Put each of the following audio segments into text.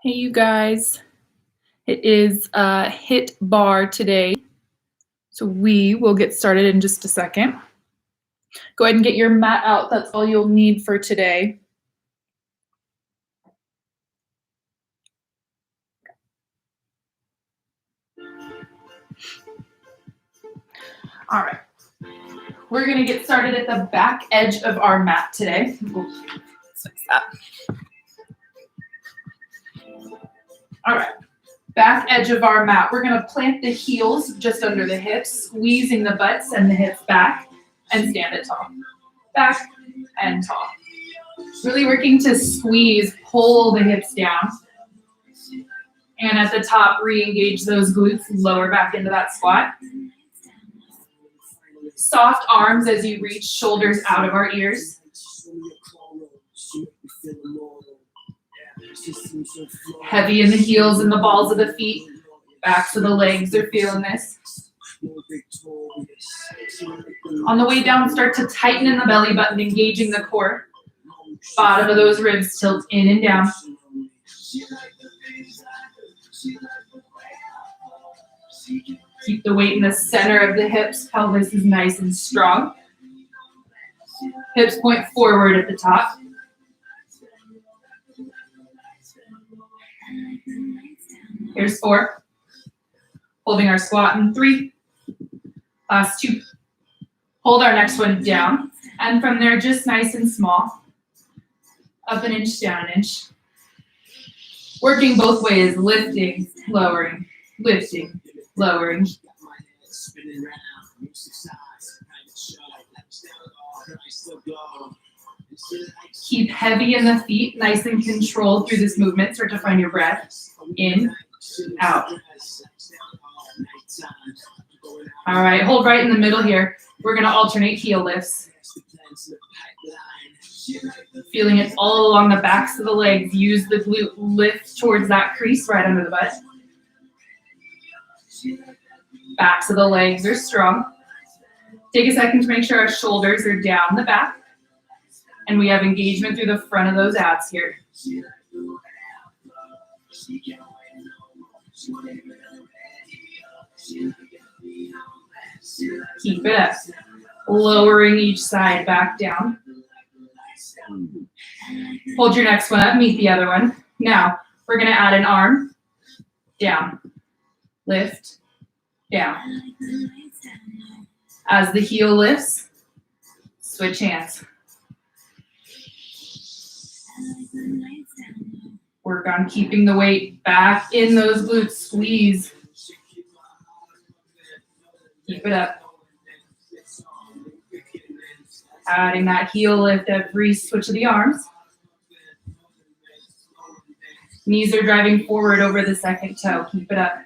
Hey, you guys. It is HIIT Barre today, so we will get started in just a second. Go ahead and get your mat out. That's all you'll need for today. All right. We're going to get started at the back edge of our mat today. Let's fix that. All right. Back edge of our mat. We're going to plant the heels just under the hips, squeezing the butts and the hips back, and stand it tall. Back and tall. Really working to squeeze, pull the hips down. And at the top, re-engage those glutes, lower back into that squat. Soft arms as you reach shoulders out of our ears. Heavy in the heels and the balls of the feet. Backs of the legs are feeling this. On the way down, start to tighten in the belly button, engaging the core. Bottom of those ribs tilt in and down. Keep the weight in the center of the hips. Pelvis is nice and strong. Hips point forward at the top. Here's 4. Holding our squat in 3. Last 2. Hold our next one down. And from there, just nice and small. Up an inch, down an inch. Working both ways, lifting, lowering, lifting, lowering. Keep heavy in the feet, nice and controlled through this movement. Start to find your breath. In, out. All right, hold right in the middle here. We're going to alternate heel lifts. Feeling it all along the backs of the legs. Use the glute lift towards that crease right under the butt. Backs of the legs are strong. Take a second to make sure our shoulders are down the back. And we have engagement through the front of those abs here. Keep it up. Lowering each side back down. Hold your next one up, meet the other one. Now, we're going to add an arm, down, lift, down. As the heel lifts, switch hands. Work on keeping the weight back in those glutes, squeeze. Keep it up. Adding that heel lift every switch of the arms. Knees are driving forward over the second toe. Keep it up.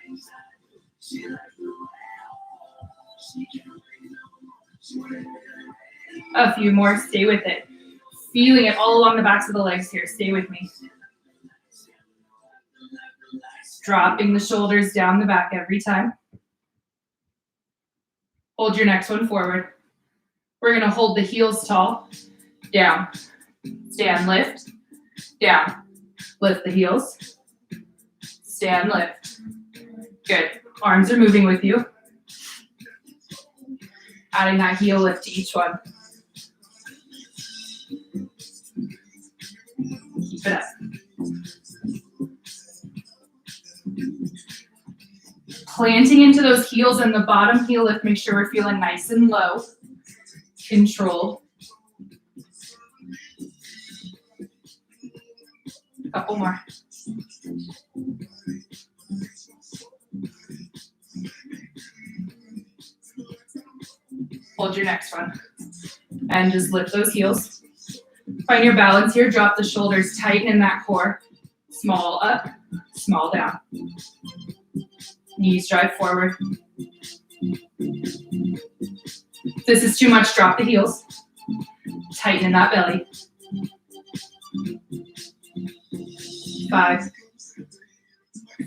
A few more. Stay with it. Feeling it all along the backs of the legs here. Stay with me. Dropping the shoulders down the back every time. Hold your next one forward. We're going to hold the heels tall. Down. Stand, lift. Down. Lift the heels. Stand, lift. Good. Arms are moving with you. Adding that heel lift to each one. Keep it up. Planting into those heels and the bottom heel lift, make sure we're feeling nice and low. Control. A couple more. Hold your next one. And just lift those heels. Find your balance here. Drop the shoulders, tighten in that core. Small up, small down. Knees drive forward. If this is too much, drop the heels. Tighten in that belly. 5,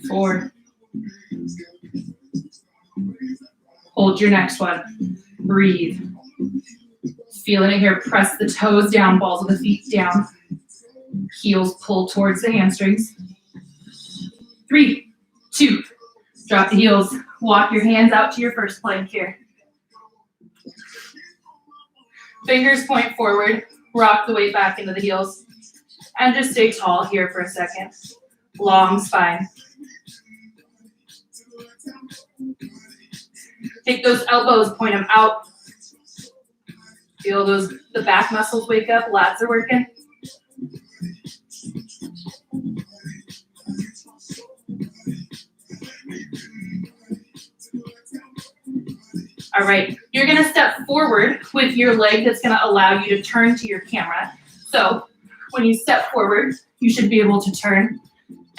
4. Hold your next one. Breathe. Feeling it here. Press the toes down, balls of the feet down. Heels pull towards the hamstrings. 3, 2. Drop the heels. Walk your hands out to your first plank here. Fingers point forward. Rock the weight back into the heels. And just stay tall here for a second. Long spine. Take those elbows, point them out. Feel the back muscles wake up, lats are working. All right, you're gonna step forward with your leg that's gonna allow you to turn to your camera. So when you step forward, you should be able to turn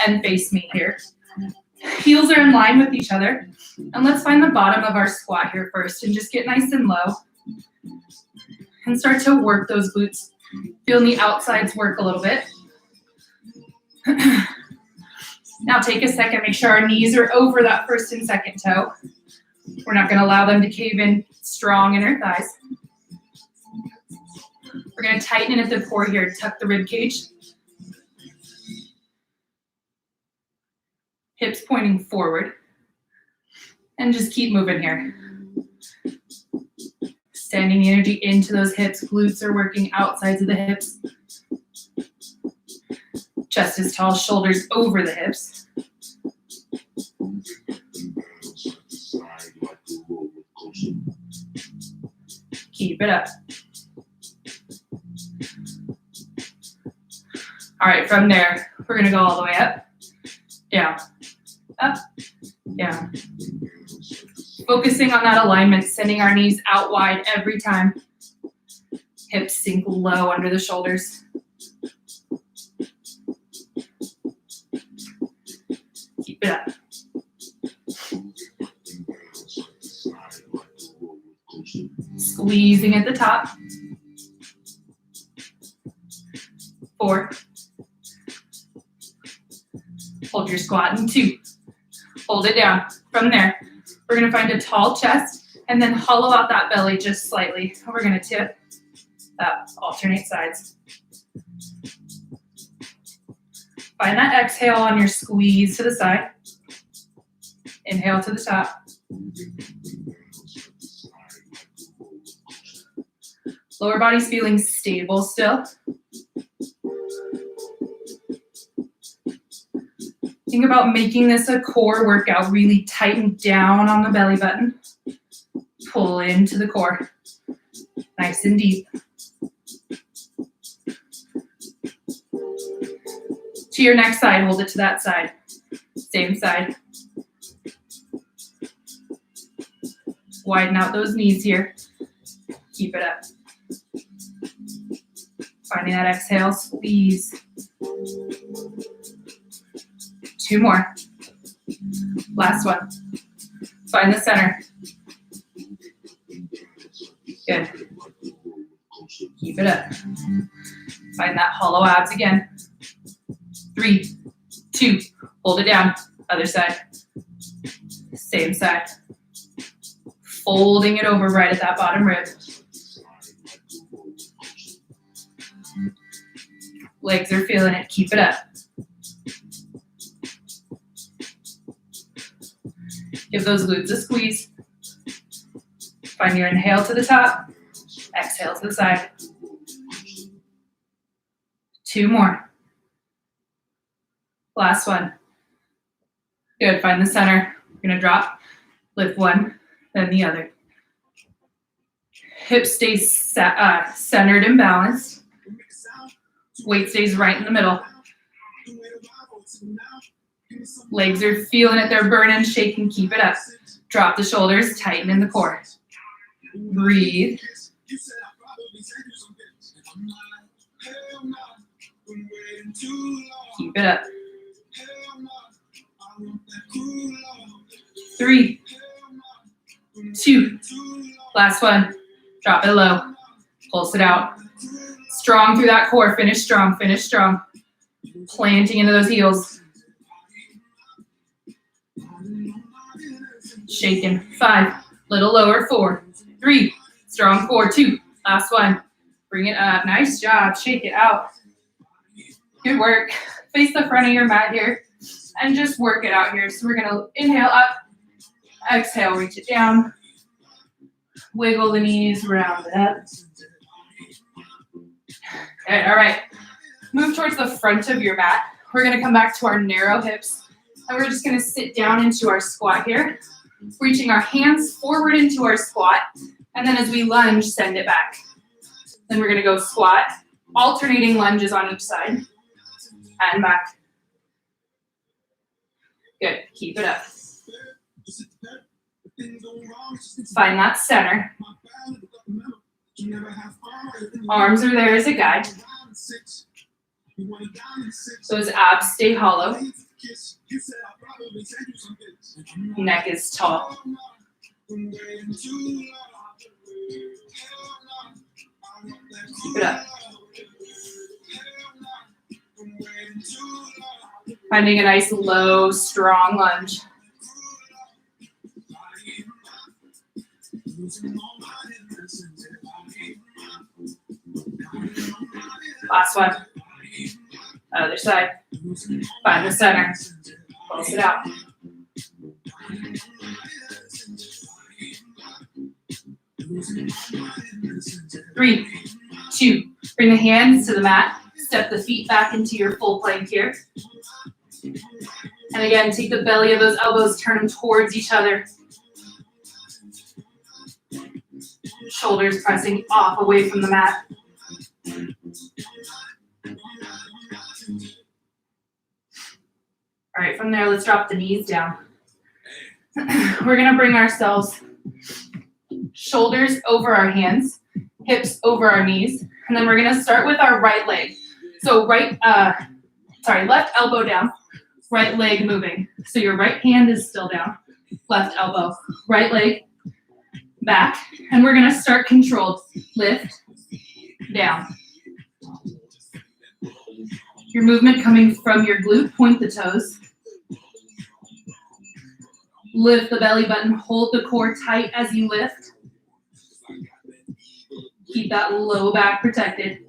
and face me here. Heels are in line with each other. And let's find the bottom of our squat here first and just get nice and low. And start to work those glutes. Feeling the outsides work a little bit. Now take a second, make sure our knees are over that first and second toe. We're not gonna allow them to cave in. Strong inner thighs. We're gonna tighten in at the core here, tuck the rib cage. Hips pointing forward. And just keep moving here. Sending the energy into those hips. Glutes are working outsides of the hips. Chest is tall, shoulders over the hips. Keep it up. All right, from there, we're gonna go all the way up, down, up, down. Focusing on that alignment, sending our knees out wide every time. Hips sink low under the shoulders. Keep it up. Squeezing at the top. 4. Hold your squat in 2. Hold it down. From there, we're going to find a tall chest and then hollow out that belly just slightly. We're going to tip up, alternate sides. Find that exhale on your squeeze to the side. Inhale to the top. Lower body's feeling stable still. Think about making this a core workout. Really tighten down on the belly button. Pull into the core. Nice and deep. To your next side, hold it to that side. Same side. Widen out those knees here. Keep it up. Finding that exhale, squeeze. 2 more. Last one. Find the center. Good. Keep it up. Find that hollow abs again. 3, 2, hold it down. Other side. Same side. Folding it over right at that bottom rib. Legs are feeling it. Keep it up. Give those glutes a squeeze. Find your inhale to the top. Exhale to the side. 2 more. Last one. Good. Find the center. We're going to drop. Lift one, then the other. Hips stay centered and balanced. Weight stays right in the middle. Legs are feeling it. They're burning, shaking. Keep it up. Drop the shoulders. Tighten in the core. Breathe. Keep it up. 3, 2. Last one. Drop it low. Pulse it out. Strong through that core. Finish strong. Finish strong. Planting into those heels. Shaking. 5. Little lower. 4, 3. Strong 4, 2. Last one. Bring it up. Nice job. Shake it out. Good work. Face the front of your mat here and just work it out here. So we're gonna inhale up, exhale, reach it down, wiggle the knees, round it up. Good, all right. Move towards the front of your mat. We're gonna come back to our narrow hips and we're just gonna sit down into our squat here, reaching our hands forward into our squat, and then as we lunge, send it back. Then we're gonna go squat, alternating lunges on each side, and back. Good, keep it up. Find that center. Arms are there as a guide. Those abs stay hollow. Neck is tall. Keep it up. Finding a nice low, strong lunge. Last one. Other side. Find the center. Pulse it out. Three, two. Bring the hands to the mat. Step the feet back into your full plank here. And again, take the belly of those elbows, turn them towards each other. Shoulders pressing off away from the mat. All right, from there, let's drop the knees down. We're gonna bring ourselves shoulders over our hands, hips over our knees, and then we're gonna start with our right leg. So left elbow down, right leg moving. So your right hand is still down, left elbow, right leg back, and we're gonna start controlled. Lift, down. Your movement coming from your glute, point the toes. Lift the belly button, hold the core tight as you lift. Keep that low back protected.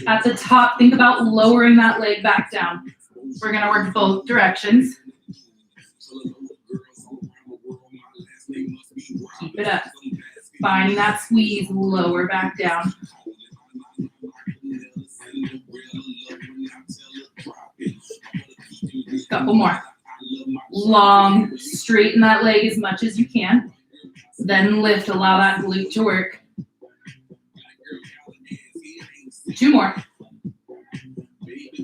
At the top, think about lowering that leg back down. We're gonna work both directions. Keep it up. Finding that squeeze, lower back down. Couple more. Long, straighten that leg as much as you can. Then lift, allow that glute to work. Two more.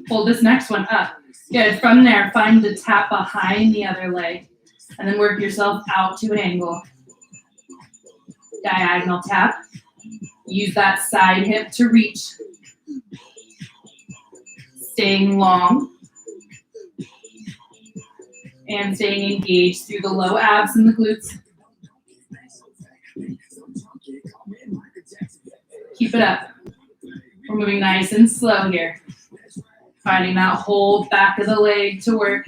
Hold this next one up. Good, from there, find the tap behind the other leg. And then work yourself out to an angle. Diagonal tap. Use that side hip to reach. Staying long. And staying engaged through the low abs and the glutes. Keep it up. We're moving nice and slow here. Finding that whole back of the leg to work.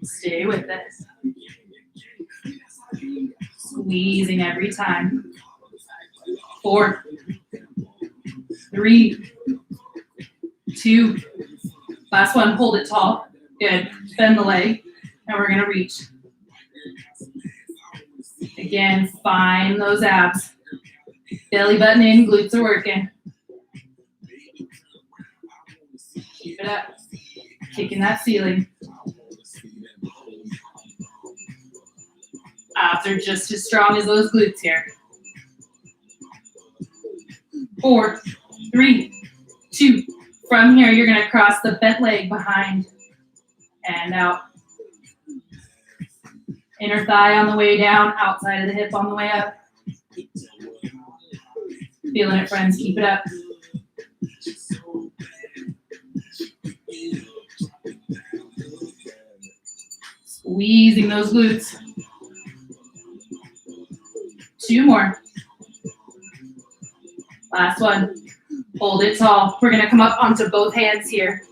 Stay with it. Squeezing every time. 4, 3, 2. Last one, hold it tall. Good. Bend the leg. And we're going to reach. Again, find those abs. Belly button in, glutes are working. Keep it up. Kicking that ceiling. Abs are just as strong as those glutes here. 4, 3, 2. From here, you're going to cross the bent leg behind and out. Inner thigh on the way down, outside of the hip on the way up. Feeling it, friends. Keep it up. Squeezing those glutes. 2 more. Last one. Hold it tall. We're going to come up onto both hands here.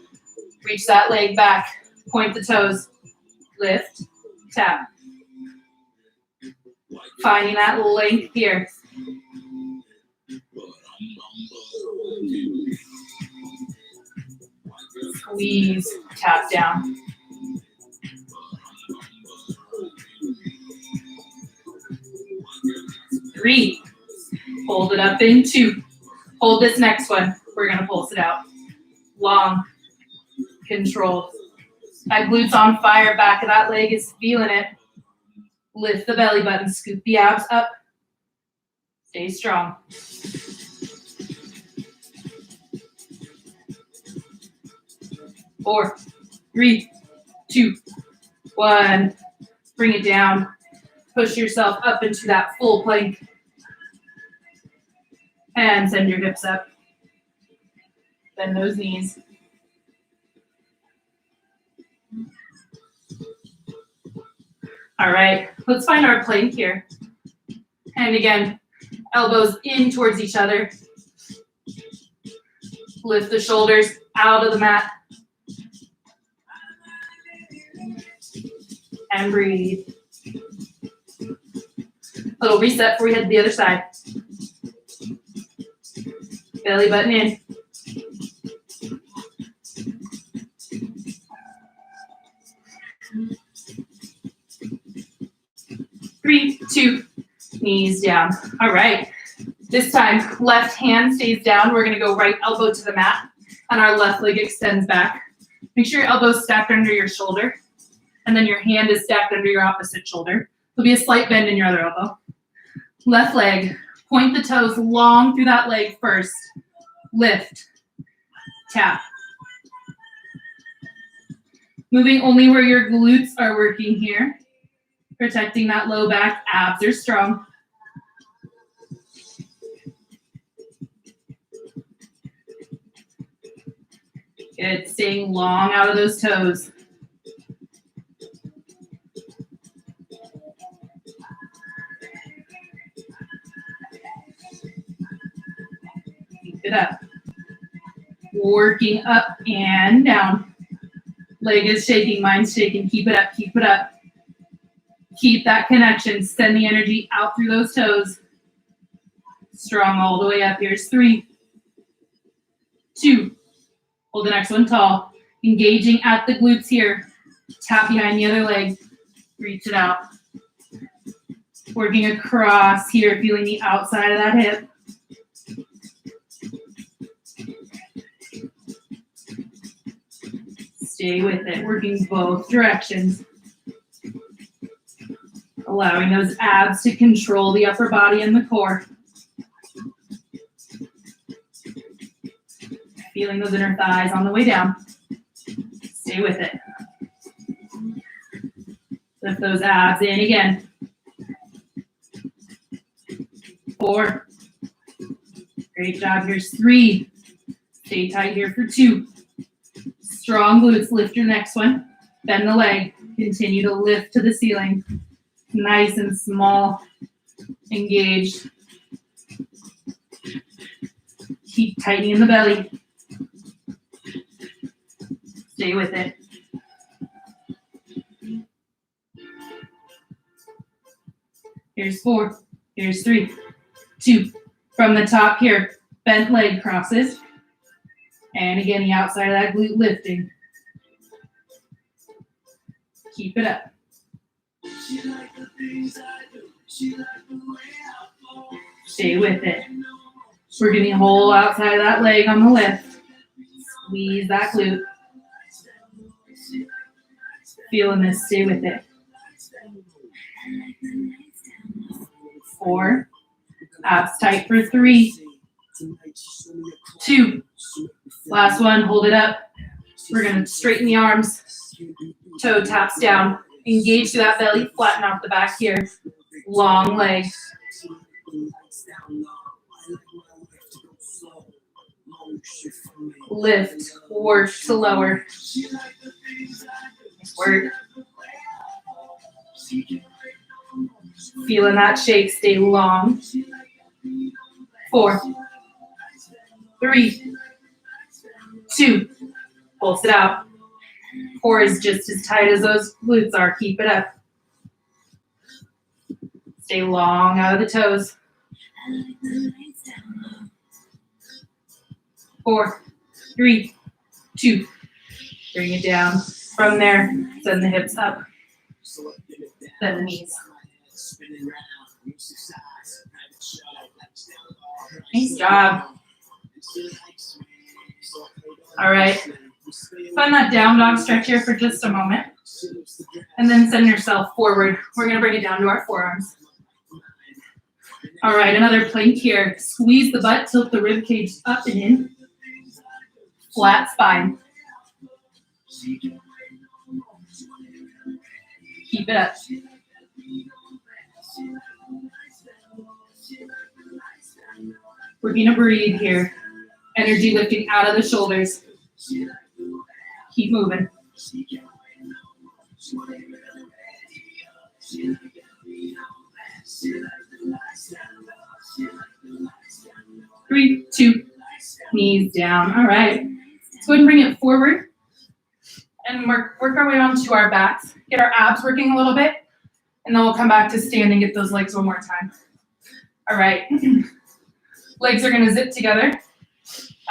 Reach that leg back. Point the toes. Lift. Tap. Finding that length here. Squeeze, tap down. Three. Hold it up in two. Hold this next one. We're going to pulse it out. Long. Controlled. That glute's on fire. Back of that leg is feeling it. Lift the belly button. Scoop the abs up. Stay strong. Four, three, two, one. Bring it down. Push yourself up into that full plank. And send your hips up. Bend those knees. All right, let's find our plank here. And again, elbows in towards each other. Lift the shoulders out of the mat. And breathe. Little reset before we head to the other side. Belly button in. Three, two, knees down. All right. This time, left hand stays down. We're going to go right elbow to the mat, and our left leg extends back. Make sure your elbow's stacked under your shoulder, and then your hand is stacked under your opposite shoulder. There'll be a slight bend in your other elbow. Left leg, point the toes long through that leg first. Lift, tap. Moving only where your glutes are working here. Protecting that low back, abs are strong. Good, staying long out of those toes. Keep it up. Working up and down. Leg is shaking, mind's shaking. Keep it up, keep it up. Keep that connection. Send the energy out through those toes. Strong all the way up. Here's 3, 2. Hold the next one tall. Engaging at the glutes here. Tap behind the other leg. Reach it out. Working across here, feeling the outside of that hip. Stay with it. Working both directions. Allowing those abs to control the upper body and the core. Feeling those inner thighs on the way down. Stay with it. Lift those abs in again. 4. Great job. Here's 3. Stay tight here for 2. Strong glutes. Lift your next one. Bend the leg. Continue to lift to the ceiling. Nice and small. Engaged. Keep tightening the belly. Stay with it. Here's 4. Here's 3, 2. From the top here, bent leg crosses. And again, the outside of that glute lifting. Keep it up. Stay with it. We're getting a whole outside of that leg on the lift. Squeeze that glute. Feeling this, stay with it. 4. Abs tight for 3, 2. Last one, hold it up. We're gonna straighten the arms. Toe taps down. Engage through that belly, flatten out the back here. Long leg. Lift, work to lower. Work. Feeling that shake, stay long. 4, 3, 2. Pulse it out. Core is just as tight as those glutes are. Keep it up. Stay long out of the toes. 4, 3, 2. Bring it down. From there, send the hips up. Then the knees. Nice job. All right. Find that down dog stretch here for just a moment. And then send yourself forward. We're going to bring it down to our forearms. All right, another plank here. Squeeze the butt, tilt the rib cage up and in. Flat spine. Keep it up. We're going to breathe here. Energy lifting out of the shoulders. Keep moving. 3, 2, knees down. All right. Let's go ahead and bring it forward. And work our way onto our backs. Get our abs working a little bit. And then we'll come back to stand and get those legs one more time. All right. Legs are going to zip together.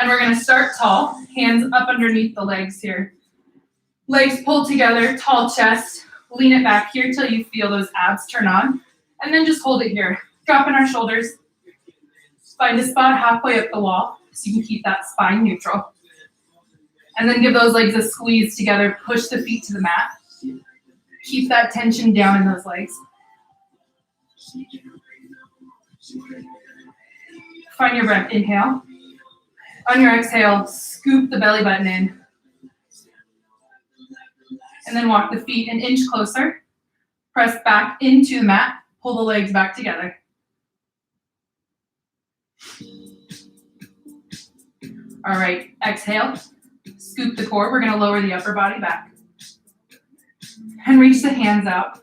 And we're going to start tall. Hands up underneath the legs here. Legs pulled together, tall chest. Lean it back here till you feel those abs turn on. And then just hold it here. Dropping our shoulders. Find a spot halfway up the wall so you can keep that spine neutral. And then give those legs a squeeze together. Push the feet to the mat. Keep that tension down in those legs. Find your breath. Inhale. On your exhale, scoop the belly button in. And then walk the feet an inch closer. Press back into the mat. Pull the legs back together. All right, exhale. Scoop the core. We're going to lower the upper body back. And reach the hands out.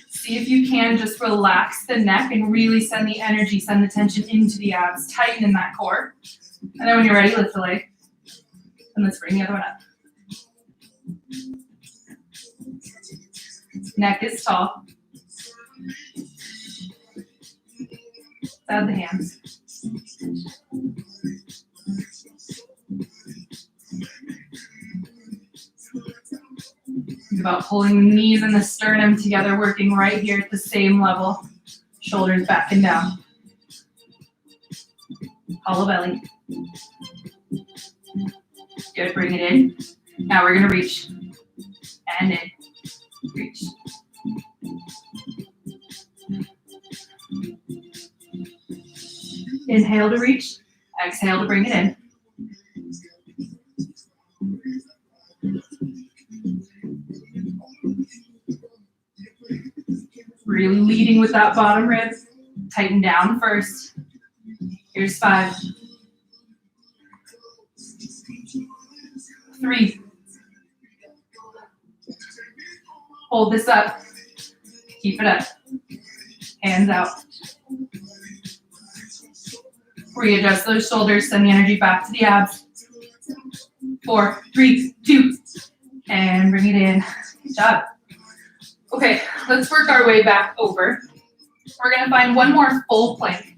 See if you can just relax the neck and really send the energy, send the tension into the abs. Tighten in that core. And then when you're ready, lift the leg. And let's bring the other one up. Neck is tall. Add the hands. Think about pulling the knees and the sternum together, working right here at the same level. Shoulders back and down. Hollow belly. Good, bring it in. Now we're gonna reach. And in. Reach. Inhale to reach. Exhale to bring it in. Really leading with that bottom rib. Tighten down first. Here's 5. 3. Hold this up. Keep it up. Hands out. Readjust those shoulders. Send the energy back to the abs. 4, 3, 2. And bring it in. Good job. Okay, let's work our way back over. We're going to find one more full plank.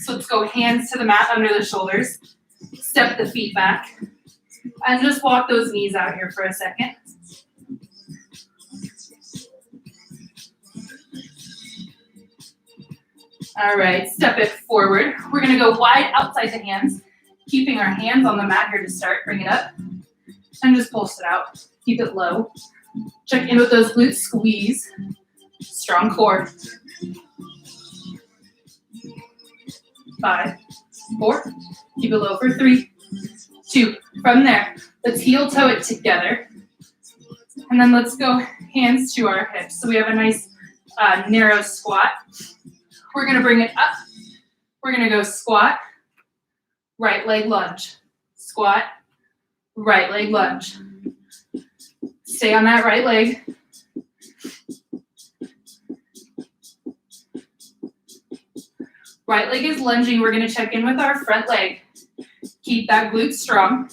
So let's go hands to the mat under the shoulders. Step the feet back. And just walk those knees out here for a second. All right, step it forward. We're going to go wide outside the hands, keeping our hands on the mat here to start. Bring it up and just pulse it out. Keep it low. Check in with those glutes. Squeeze. Strong core. 5, 4. Keep it low for 3, 2. From there, let's heel toe it together. And then let's go hands to our hips. So we have a nice narrow squat. We're going to bring it up. We're going to go squat, right leg lunge. Squat, right leg lunge. Stay on that right leg. Right leg is lunging. We're going to check in with our front leg. Keep that glute strong.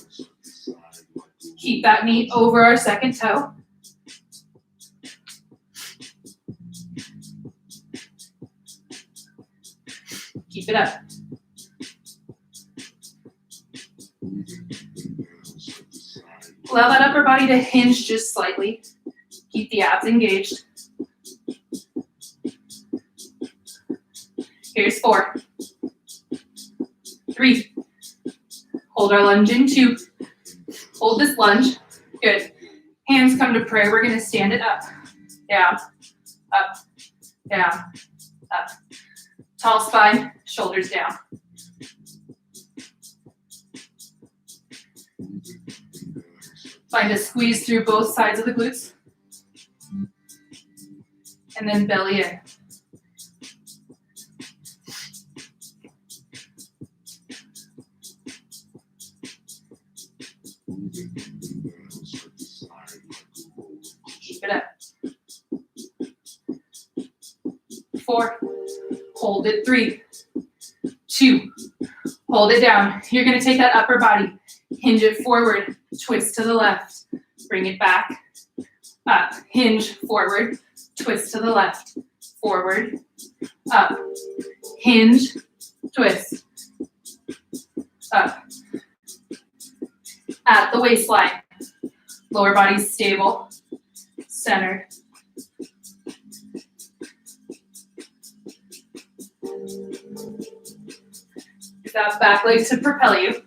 Keep that knee over our second toe. Keep it up. Allow that upper body to hinge just slightly. Keep the abs engaged. Here's 4. 3. Hold our lunge in 2. Hold this lunge. Good. Hands come to prayer. We're going to stand it up, down, up, down, up. Tall spine, shoulders down. Find a squeeze through both sides of the glutes. And then belly in. Keep it up. 4. Hold it. 3. 2. Hold it down. You're going to take that upper body, hinge it forward, twist to the left, bring it back, up, hinge forward, twist to the left, forward, up, hinge, twist, up. At the waistline, lower body stable, centered. Use that back leg to propel you.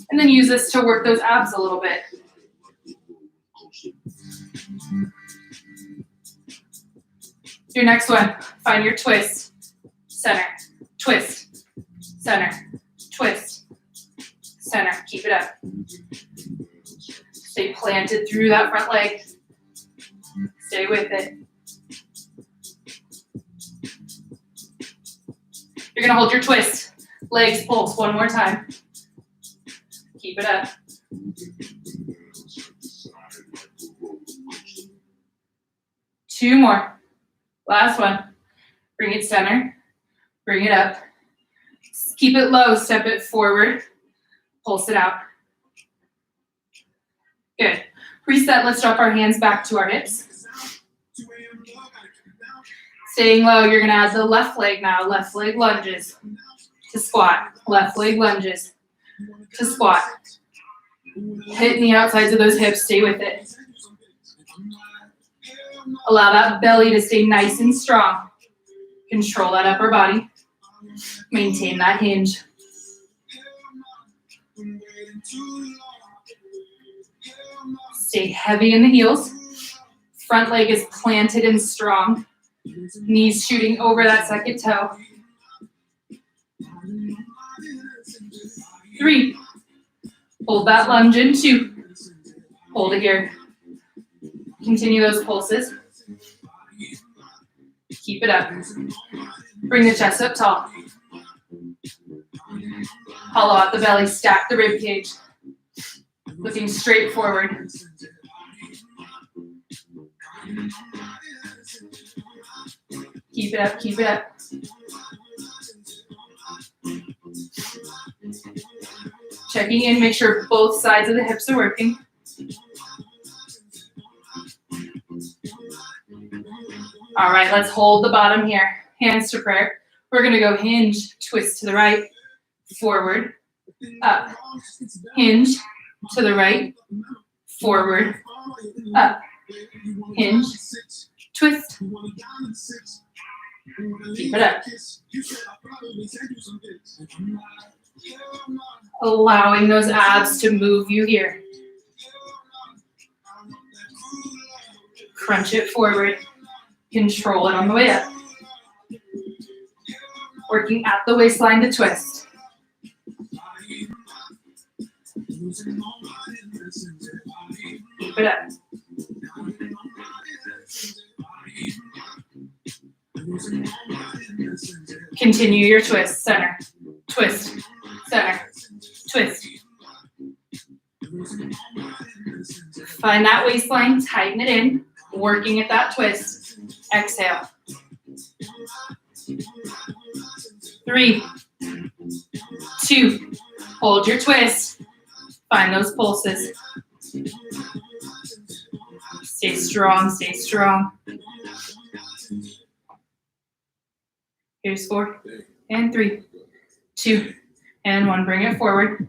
And then use this to work those abs a little bit. Your next one, find your twist, center, twist, center, twist, center. Keep it up. Stay planted through that front leg. Stay with it. You're gonna hold your twist. Legs pulse one more time. Keep it up. Two more. Last one. Bring it center. Bring it up. Keep it low. Step it forward. Pulse it out. Good. Reset. Let's drop our hands back to our hips. Staying low, you're going to add the left leg now. Left leg lunges to squat. Left leg lunges to squat. Hitting the outsides of those hips. Stay with it. Allow that belly to stay nice and strong. Control that upper body. Maintain that hinge. Stay heavy in the heels. Front leg is planted and strong. Knees shooting over that second toe. 3. Hold that lunge in. 2. Hold it here. Continue those pulses. Keep it up. Bring the chest up tall. Hollow out the belly. Stack the rib cage. Looking straight forward. Keep it up, keep it up. Checking in, make sure both sides of the hips are working. All right, let's hold the bottom here. Hands to prayer. We're gonna go hinge, twist to the right, forward, up. Hinge to the right, forward, up. Hinge, twist. Keep it up. Allowing those abs to move you here. Crunch it forward. Control it on the way up. Working at the waistline to twist. Keep it up. Continue your twist. Center. Twist. Center. Twist. Find that waistline. Tighten it in. Working at that twist. Exhale. 3, 2, Hold your twist. Find those pulses. Stay strong, stay strong. Here's 4 and 3, 2 and 1. Bring it forward.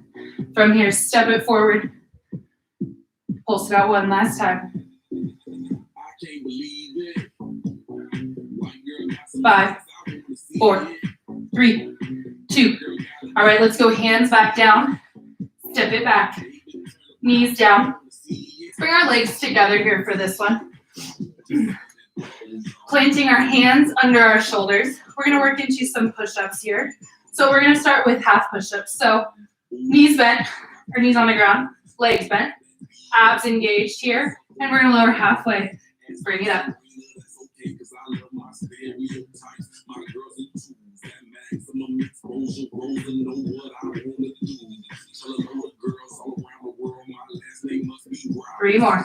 From here, step it forward. Pulse it out one last time. 5, 4, 3, 2. All right, let's go hands back down. Step it back. Knees down. Let's bring our legs together here for this one. Planting our hands under our shoulders. We're going to work into some push-ups here. So we're going to start with half push-ups. So knees bent, or knees on the ground, legs bent, abs engaged here, and we're going to lower halfway. Bring it up. Three more.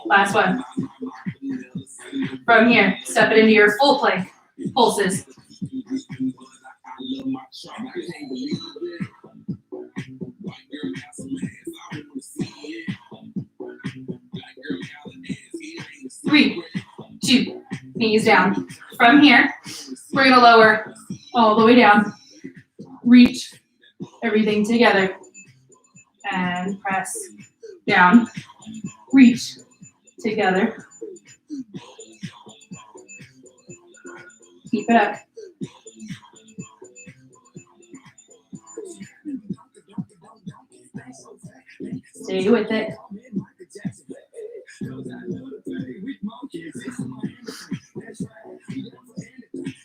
Last one. From here, step it into your full plank. Pulses. Three, 2, knees down. From here, we're going to lower all the way down. Reach everything together. And press down. Reach together. Keep it up. Stay with it.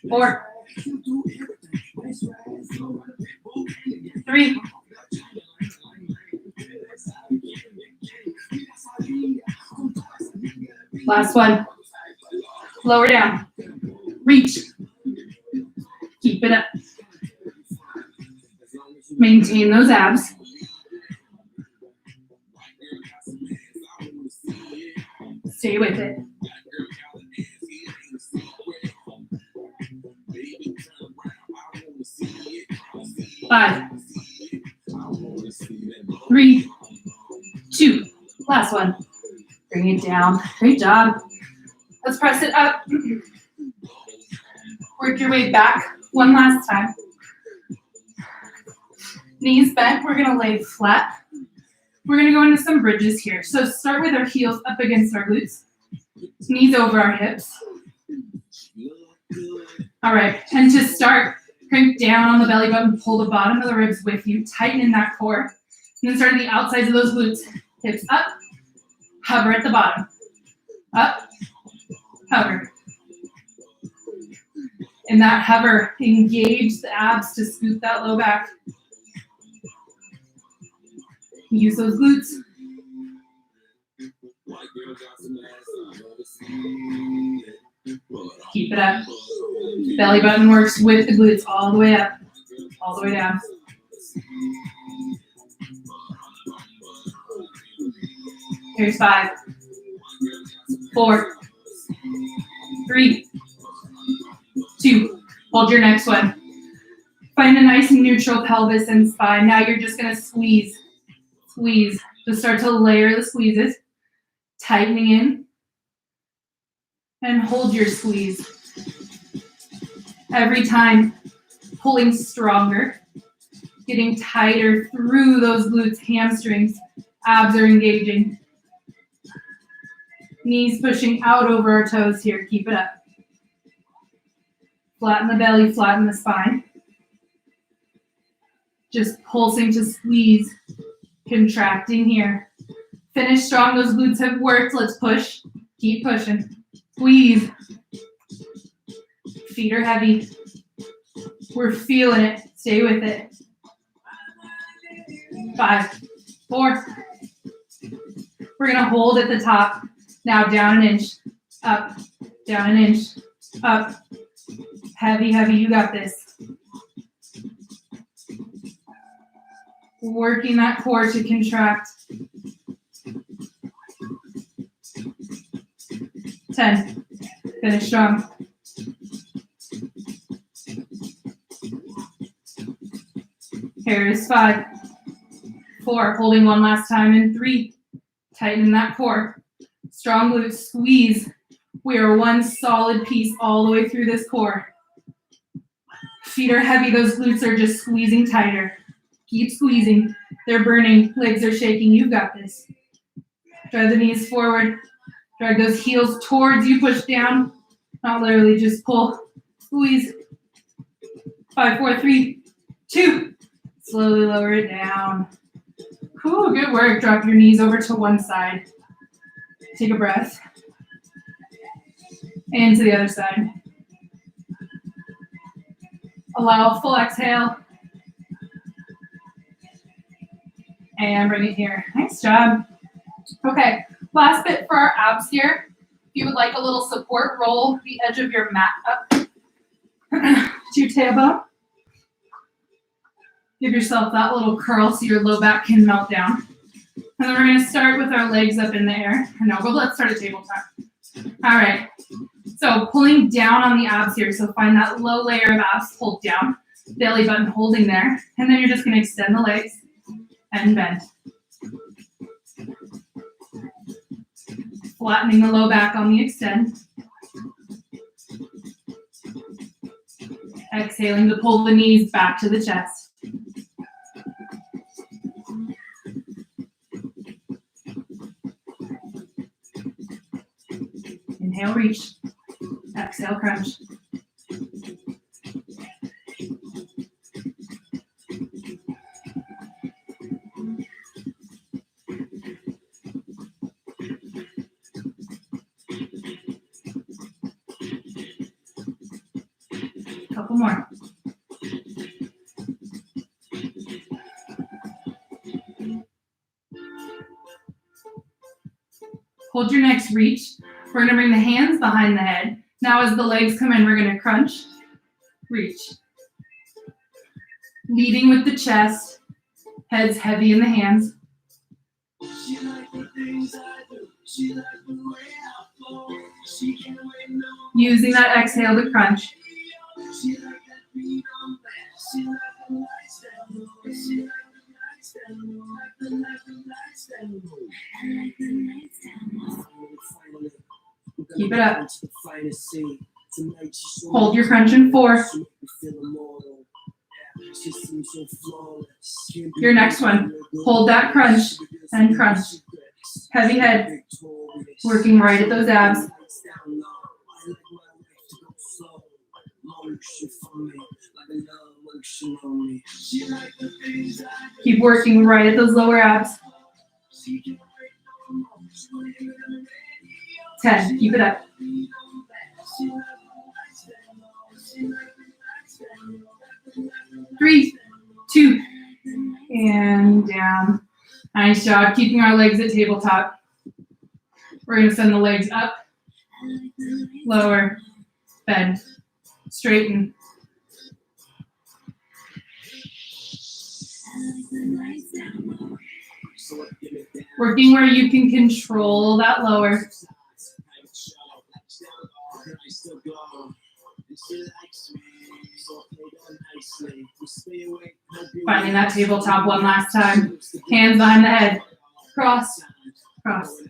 4, 3, 'Last one. Lower down. Reach. Keep it up. Maintain those abs. Stay with it. 5, 3, 2. Last one. Bring it down. Great job. Let's press it up. Work your way back one last time. Knees bent. We're going to lay flat. We're going to go into some bridges here. So start with our heels up against our glutes. Knees over our hips. All right. And to start, crank down on the belly button. Pull the bottom of the ribs with you. Tighten in that core. And then start at the outsides of those glutes. Hips up. Hover at the bottom. Up. Hover. In that hover, engage the abs to scoop that low back. Use those glutes. Keep it up. Belly button works with the glutes all the way up, all the way down. Here's 5, 4, 3, 2. Hold your next one. Find a nice neutral pelvis and spine. Now you're just going to squeeze. Squeeze. Just start to layer the squeezes. Tightening in. And hold your squeeze. Every time, pulling stronger. Getting tighter through those glutes, hamstrings. Abs are engaging. Knees pushing out over our toes here. Keep it up. Flatten the belly, flatten the spine. Just pulsing to squeeze. Contracting here. Finish strong. Those glutes have worked. Let's push. Keep pushing. Squeeze. Feet are heavy. We're feeling it. Stay with it. 5, 4. We're going to hold at the top. Now down an inch. Up. Down an inch. Up. Heavy, heavy. You got this. Working that core to contract. 10. Finish strong. Here is 5, 4, holding one last time in 3. Tighten that core. Strong glutes, squeeze. We are one solid piece all the way through this core. Feet are heavy, those glutes are just squeezing tighter. Keep squeezing. They're burning, legs are shaking, you've got this. Drive the knees forward. Drag those heels towards you, push down. Not literally, just pull, squeeze. 5, 4, 3, 2. Slowly lower it down. Cool, good work. Drop your knees over to one side. Take a breath. And to the other side. Allow a full exhale. And bring it here. Nice job. Okay, last bit for our abs here. If you would like a little support, roll the edge of your mat up to your tailbone. Give yourself that little curl so your low back can melt down. And then we're going to start with our legs up in the air. No, but let's start at tabletop. All right. So pulling down on the abs here. So find that low layer of abs, pulled down, belly button holding there. And then you're just going to extend the legs and bend. Flattening the low back on the extend. Exhaling to pull the knees back to the chest. Inhale, reach. Exhale, crunch. Couple more. Hold your next reach. We're going to bring the hands behind the head. Now as the legs come in, we're going to crunch, reach. Leading with the chest, heads heavy in the hands. Using that exhale to crunch. Keep it up. Hold your crunch in 4. Your next one. Hold that crunch and crunch. Heavy head. Working right at those abs. Keep working right at those lower abs. 10. Keep it up. 3, 2, and down. Nice job keeping our legs at tabletop. We're going to send the legs up, lower, bend, straighten. Working where you can control that lower. Finding that tabletop one last time. Hands behind the head. Cross, cross.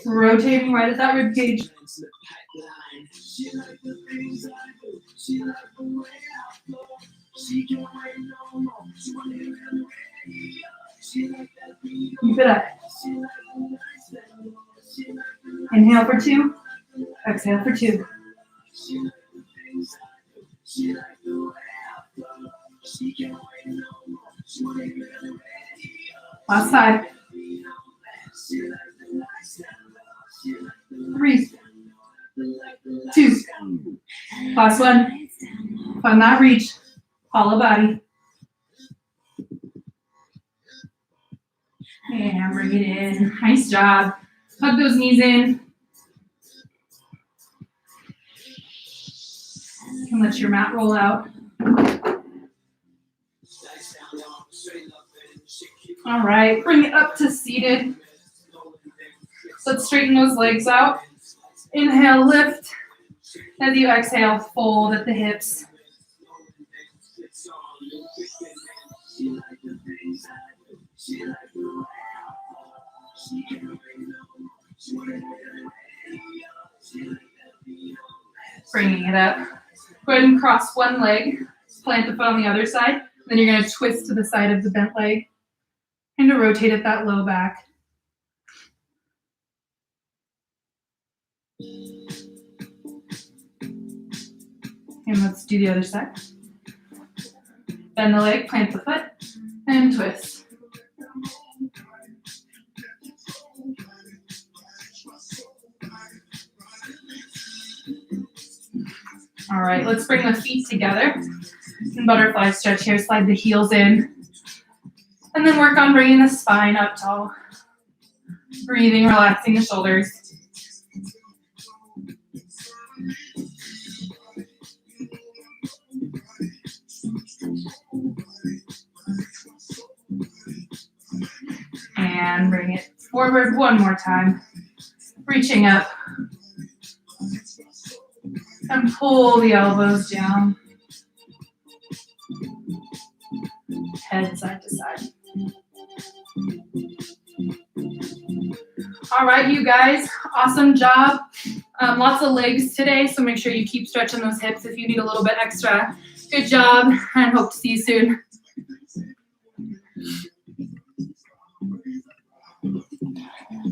Rotating right at that rib cage. Keep it up. Inhale for 2. Exhale for 2. Last side. 3, 2. Last one. Find that reach. Hollow body. And bring it in. Nice job. Hug those knees in. You can let your mat roll out. All right, bring it up to seated. Let's straighten those legs out. Inhale, lift. As you exhale, fold at the hips. Bringing it up. Go ahead and cross one leg. Plant the foot on the other side. Then you're going to twist to the side of the bent leg and to rotate at that low back. And let's do the other side. Bend the leg, plant the foot, and twist. All right, let's bring the feet together. Butterfly stretch here, slide the heels in. And then work on bringing the spine up tall. Breathing, relaxing the shoulders. And bring it forward one more time. Reaching up. And pull the elbows down. Head side to side. All right, you guys, awesome job. Lots of legs today, so make sure you keep stretching those hips if you need a little bit extra. Good job, and hope to see you soon.